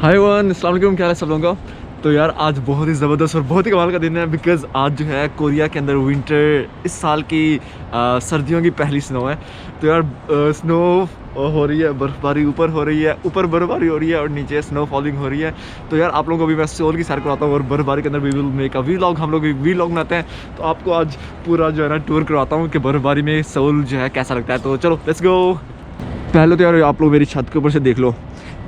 हाय one, अस्सलाम वालेकुम। क्या हाल है सब लोगों का। तो यार आज बहुत ही ज़बरदस्त और बहुत ही कमाल का दिन है बिकॉज़ आज जो है कोरिया के अंदर विंटर इस साल की सर्दियों की पहली स्नो है। तो यार स्नो हो रही है, बर्फ़बारी ऊपर हो रही है, ऊपर बर्फ़बारी हो रही है और नीचे स्नो फॉलिंग हो रही है। तो यार आप लोगों को भी मैं सोल की सैर कराता हूँ और बर्फ़बारी के अंदर we will make a vlog. हम लोग वीलॉग बनाते हैं, तो आपको आज पूरा जो है ना टूर करवाता हूँ कि बर्फ़बारी में सोल जो है कैसा लगता है। तो चलो लेट्स गो। पहले तो यार आप लोग मेरी छत के ऊपर से देख लो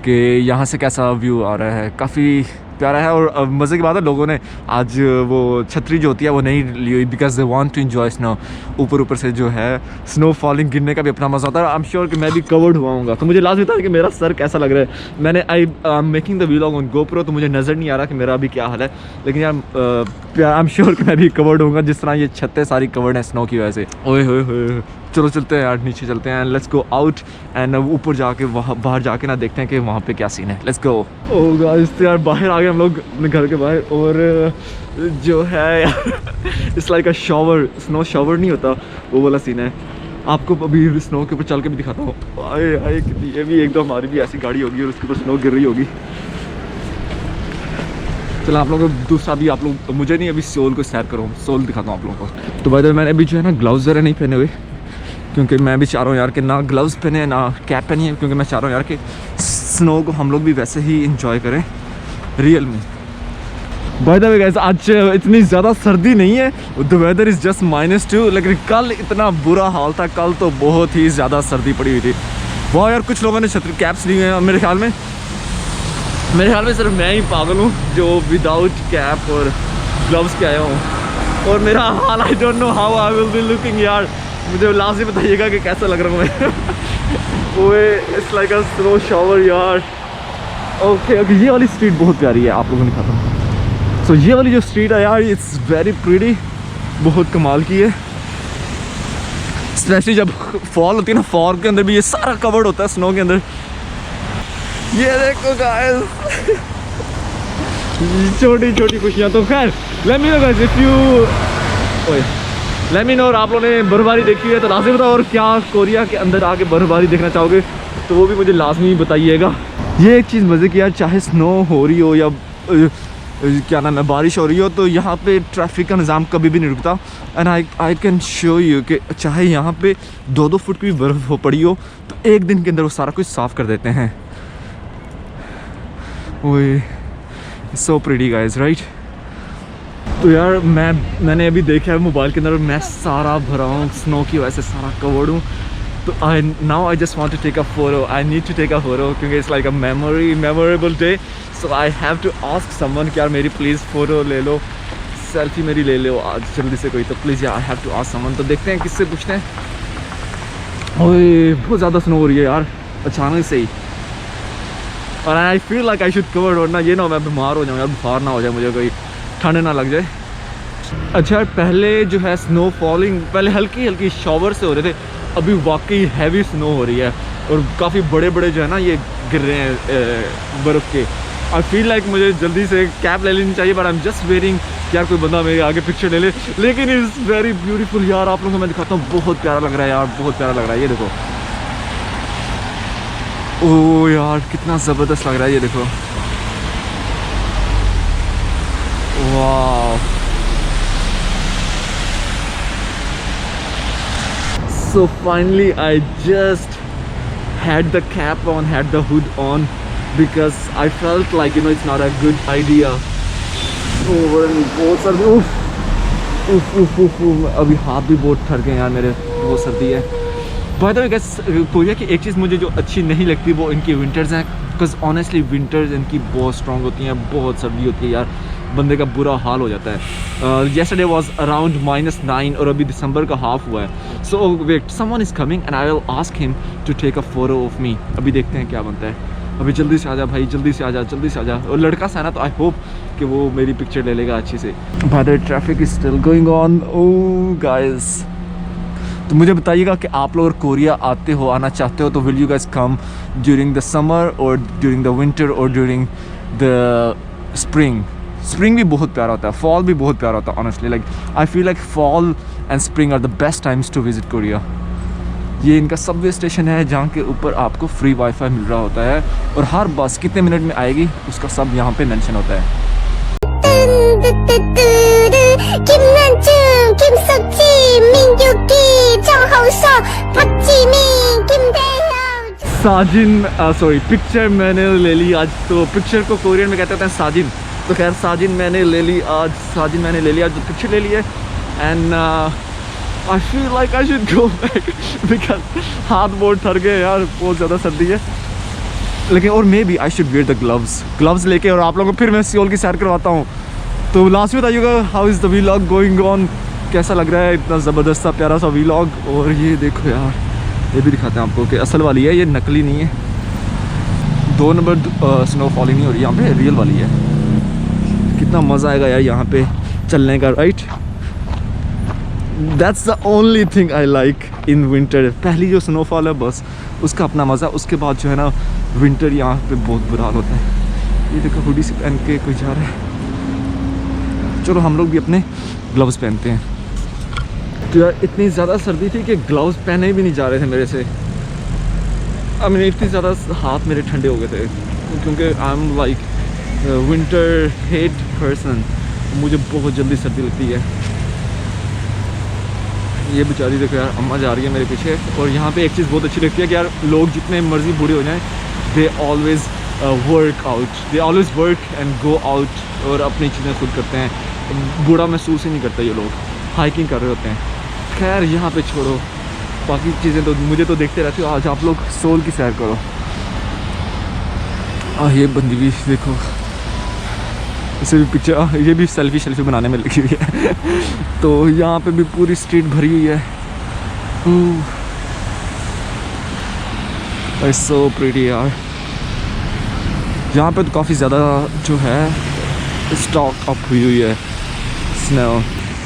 कि यहाँ से कैसा व्यू आ रहा है। काफ़ी प्यारा है और मज़े की बात है, लोगों ने आज वो छतरी जो होती है वो नहीं ली हुई because they want to enjoy snow. ऊपर से जो है स्नो फॉलिंग गिरने का भी अपना मज़ा आता है। आई एम श्योर कि मैं भी कवर्ड हुआ हूँगा, तो मुझे लाजमी था कि मेरा सर कैसा लग रहा है। मैंने I am making the vlog on GoPro, तो मुझे नज़र नहीं आ रहा कि मेरा अभी क्या हाल है, लेकिन यार आई एम श्योर कि मैं भी कवर्ड होऊंगा जिस तरह ये छतें सारी कवर्ड हैं स्नो की वजह से। ओए होए चलो चलते हैं यार, नीचे चलते हैं। लेट्स गो आउट एंड ऊपर जाके वहाँ बाहर जाके ना देखते हैं कि वहाँ पे क्या सीन है। Let's go. ओह गाइस, तो यार बाहर आ गए हम लोग अपने घर के बाहर और जो है यार it's like a shower, snow shower नहीं होता वो वाला सीन है। आपको अभी स्नो के ऊपर चल के भी दिखाता हूँ। आए आए ये भी एकदम हमारी भी ऐसी गाड़ी होगी और उसके ऊपर स्नो गिर रही होगी। चलो आप लोगों को दूसरा भी, आप लोग मुझे नहीं अभी सोल को सैर करो, सोल दिखाता हूँ आप लोगों को। तो भाई तो मैंने अभी जो है ना ग्लव्स वगैरह नहीं पहने हुए, क्योंकि मैं भी चाह रहा हूँ यार कि ना ग्लव्स पहने ना कैप पहनी है, क्योंकि मैं चाह रहा हूँ यार कि स्नो को हम लोग भी वैसे ही इंजॉय करें रियल में। बाय द वे गाइस, आज इतनी ज़्यादा सर्दी नहीं है, द वेदर इज़ जस्ट -2, लेकिन कल इतना बुरा हाल था। कल तो बहुत ही ज़्यादा सर्दी पड़ी हुई थी। वाह यार, कुछ लोगों ने छतरी कैप्स ली हुए हैं। मेरे ख्याल में सिर्फ मैं ही पागल हूँ जो विदाउट कैप और ग्लव्स के आया हूँ। और मेरा हाल I don't know how I will be looking यार। मुझे लास्ट बताइएगा कि कैसा लग रहा हूँ मैं। ओए it's like a snow shower यार। ओके, ये वाली स्ट्रीट बहुत प्यारी है, आप लोगों ने दिखाता हूँ। सो ये वाली जो स्ट्रीट है यार, इट्स वेरी प्रीटी, बहुत कमाल की है। स्पेशली जब फॉल होती है ना, फॉल के अंदर भी ये सारा कवर्ड होता है स्नो के अंदर। ये देखो गाइस छोटी छोटी खुशियाँ। तो खैर let me know guys if you let me know, और आप लोगों ने बर्फबारी देखी है तो लाजमी बताओ, और क्या कोरिया के अंदर आके बर्फबारी देखना चाहोगे तो वो भी मुझे लाजमी बताइएगा। ये एक चीज़ मज़े की यार, चाहे स्नो हो रही हो या क्या नाम है बारिश हो रही हो, तो यहाँ पे ट्रैफिक का निज़ाम कभी भी नहीं रुकता। And I can show you कि चाहे यहाँ पे 2-2 फुट की भी बर्फ़ हो पड़ी हो तो एक दिन के अंदर वो सारा कुछ साफ़ कर देते हैं। ओए सो प्रीटी गाइस, राइट। तो यार मैंने अभी देखा है मोबाइल के अंदर, मैं सारा भरा हूँ स्नो की वजह से, सारा कवर्ड हूँ। तो I just want to take a photo, I need to take a photo, क्योंकि it's like a memorable day. So I have to ask someone कि यार मेरी प्लीज़ फ़ोटो ले लो, सेल्फी मेरी ले लो आज जल्दी से कोई, तो प्लीज़ यार I have to ask someone. तो देखते हैं किससे पूछते हैं। ओए बहुत ज़्यादा स्नो हो रही है यार अचानक से ही, और आई feel like I should cover, वरना ये ना मैं बीमार हो जाऊँ यार, बुखार ना हो जाए मुझे, कोई ठंड ना लग जाए। अच्छा, पहले जो है स्नो फॉलिंग पहले हल्की हल्की शॉवर से हो रहे थे, अभी वाकई हैवी स्नो हो रही है और काफ़ी बड़े बड़े जो है ना ये गिर रहे हैं बर्फ़ के। आई फील लाइक मुझे जल्दी से कैप ले लेनी चाहिए, but I am just waiting यार कोई बंदा मेरे आगे पिक्चर ले ले। लेकिन इट्स वेरी ब्यूटीफुल यार, आप लोगों को मैं दिखाता हूँ, बहुत प्यारा लग रहा है यार, बहुत प्यारा लग रहा है। ये देखो, ओह यार कितना ज़बरदस्त लग रहा है, ये देखो। वाह, so finally I just had the cap on, had the hood on, because I felt like it's not a good idea. बहुत सर्दी, उफ, अभी हाथ भी बहुत ठर गए यार मेरे, बहुत सर्दी है। By the way guys, Korea की एक चीज़ मुझे जो अच्छी नहीं लगती वो इनकी विंटर्स हैं, बिकॉज ऑनेस्टली विंटर्स इनकी बहुत स्ट्रॉन्ग होती हैं, बहुत सर्दी होती है यार, बंदे का बुरा हाल हो जाता है। येस्टरडे वाज अराउंड -9 और अभी दिसंबर का हाफ हुआ है। So wait, someone is coming and I will ask him to take a photo of me. अभी देखते हैं क्या बनता है। अभी जल्दी से आ जा भाई, जल्दी से आ जा, जल्दी से आ जा। और लड़का सा है ना, तो आई होप कि वो मेरी पिक्चर ले लेगा अच्छी से। But the traffic is still going on. Oh guys, तो मुझे बताइएगा कि आप लोग कोरिया आते हो, आना चाहते हो, तो will you guys come during the summer और ड्यूरिंग द विंटर और ड्यूरिंग द स्प्रिंग। स्प्रिंग भी बहुत प्यारा होता है, फॉल भी बहुत प्यारा होता है honestly. Like I feel like fall and spring are the best times to visit Korea. ये इनका सबवे स्टेशन है जहाँ के ऊपर आपको फ्री वाईफाई मिल रहा होता है और हर बस कितने मिनट में आएगी उसका सब यहाँ पे मेंशन होता है। साजिन सॉरी पिक्चर मैंने ले ली आज। तो पिक्चर को कोरियन में कहते हैं साजिन। तो खैर साजिन मैंने ले ली आज, जो पिक्चर ले ली है। And I feel like I should go back because हाथ बहुत थर गए यार, बहुत ज़्यादा सर्दी है। लेकिन और maybe I should wear the gloves लेके और आप लोगों को फिर मैं सियोल की सैर करवाता हूँ। तो लास्ट में बताइएगा how is the vlog going on, कैसा लग रहा है इतना ज़बरदस्त सा प्यारा सा व्लॉग। और ये देखो यार, ये भी दिखाते हैं आपको कि असल वाली है, ये नकली नहीं है। 2 नंबर स्नोफॉल ही नहीं हो रही यहाँ पे, रियल वाली है। कितना मज़ा आएगा यार यहाँ पे चलने का, right. That's the only thing I like in winter. पहली जो स्नोफॉल है बस उसका अपना मज़ा, उसके बाद जो है ना विंटर यहाँ पे बहुत बुरा हाल होता है। ये देखो हुडी से पहन के कोई जा रहा है। चलो हम लोग भी अपने ग्लव्स पहनते हैं। तो यार इतनी ज़्यादा सर्दी थी कि ग्लव्स पहने भी नहीं जा रहे थे मेरे से। आई मीन इतनी ज़्यादा हाथ मेरे ठंडे हो गए थे क्योंकि I am like winter hate person. मुझे बहुत जल्दी सर्दी लगती है। ये बेचारी देखो यार, अम्मा जा रही है मेरे पीछे। और यहाँ पे एक चीज़ बहुत अच्छी लगती है कि यार लोग जितने मर्जी बूढ़े हो जाएं, they always work out, they always work and go out और अपनी चीज़ें खुद करते हैं। बूढ़ा महसूस ही नहीं करता ये लोग, हाइकिंग कर रहे होते हैं। खैर यहाँ पे छोड़ो, बाकी चीज़ें तो मुझे तो देखते रहते हो। आज आप लोग सोल की सैर करो। ये बंदी भी देखो, इसे भी पिक्चर, ये भी सेल्फी बनाने में लगी हुई है। तो यहाँ पे भी पूरी स्ट्रीट भरी हुई है। इट्स सो प्रीटी यार। यहाँ पे तो काफ़ी ज़्यादा जो है स्टॉक अप हुई है स्नो।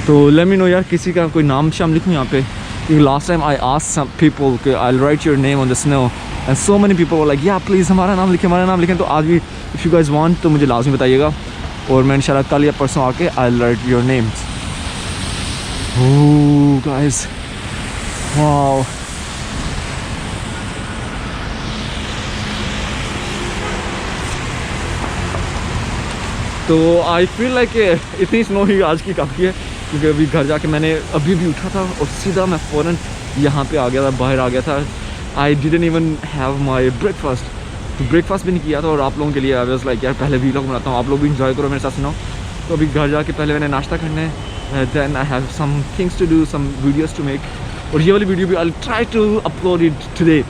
तो लेट मी नो यार, किसी का कोई नाम शाम लिखूँ यहाँ पे, क्योंकि last time I asked some people कि I will write your name on the snow and so many people were like yeah please हमारा नाम लिखें। तो आज भी इफ़ यू गाइस वांट तो मुझे लाजमी बताइएगा और मैं इंशाल्लाह कल या परसों आके आई will write your names. Oh guys, wow. तो आई फील लाइक इतनी स्नो ही आज की काफ़ी है क्योंकि अभी घर जाके मैंने अभी भी उठा था और सीधा मैं फ़ौरन यहाँ पे आ गया था, बाहर आ गया था। I didn't even have my breakfast, तो ब्रेकफास्ट भी नहीं किया था। और आप लोगों के लिए आई वाज लाइक यार पहले व्लॉग बनाता हूँ, आप लोग भी इंजॉय करो मेरे साथ सुनो। तो अभी घर जाके पहले मैंने नाश्ता करना है, then I have some things to do, some videos to make. और ये वाली वीडियो भी I try to upload it today,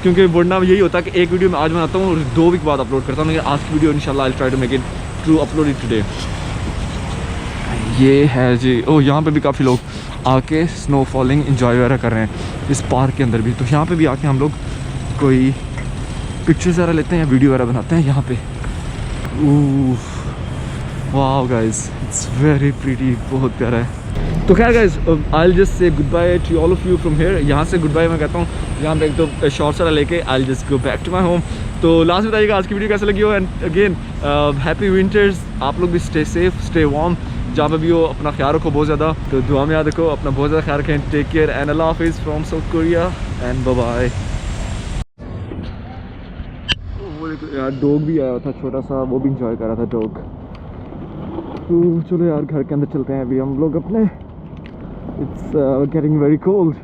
क्योंकि वरना यही होता है कि एक वीडियो मैं आज बनाता हूँ और 2 वीक बाद अपलोड करता हूँ। लेकिन आज की वीडियो इंशाल्लाह I try to make it to upload it today. ये है जी, ओह यहाँ पे भी काफ़ी लोग आके स्नो फॉलिंग इंजॉय वगैरह कर रहे हैं इस पार्क के अंदर भी। तो यहाँ पे भी आके हम लोग कोई पिक्चर्स वगैरह लेते हैं या वीडियो वगैरह बनाते हैं यहाँ पे। Wow guys, it's very pretty, बहुत प्यारा है। तो खैर guys, I will just say good by two all of you from here. यहाँ से गुड बाय मैं कहता हूँ, यहाँ पे एक तो शॉर्ट्स वाला लेके I will just go back to my home. तो लास्ट बताइएगा आज की वीडियो कैसे लगी हो। एंड अगेन हैप्पी विंटर्स, आप लोग भी स्टे सेफ, स्टे वार्म, जहाँ पे भी हो अपना ख्याल रखो बहुत ज़्यादा। तो दुआ में याद रखो, अपना बहुत ज़्यादा ख्याल रखें। टेक केयर एंड अल्लाह हाफिज़ from South Korea and bye bye. यार डॉग भी आया था छोटा सा, वो भी इंजॉय कर रहा था डॉग। तो चलो यार घर के अंदर चलते हैं अभी हम लोग अपने। It's getting very cold.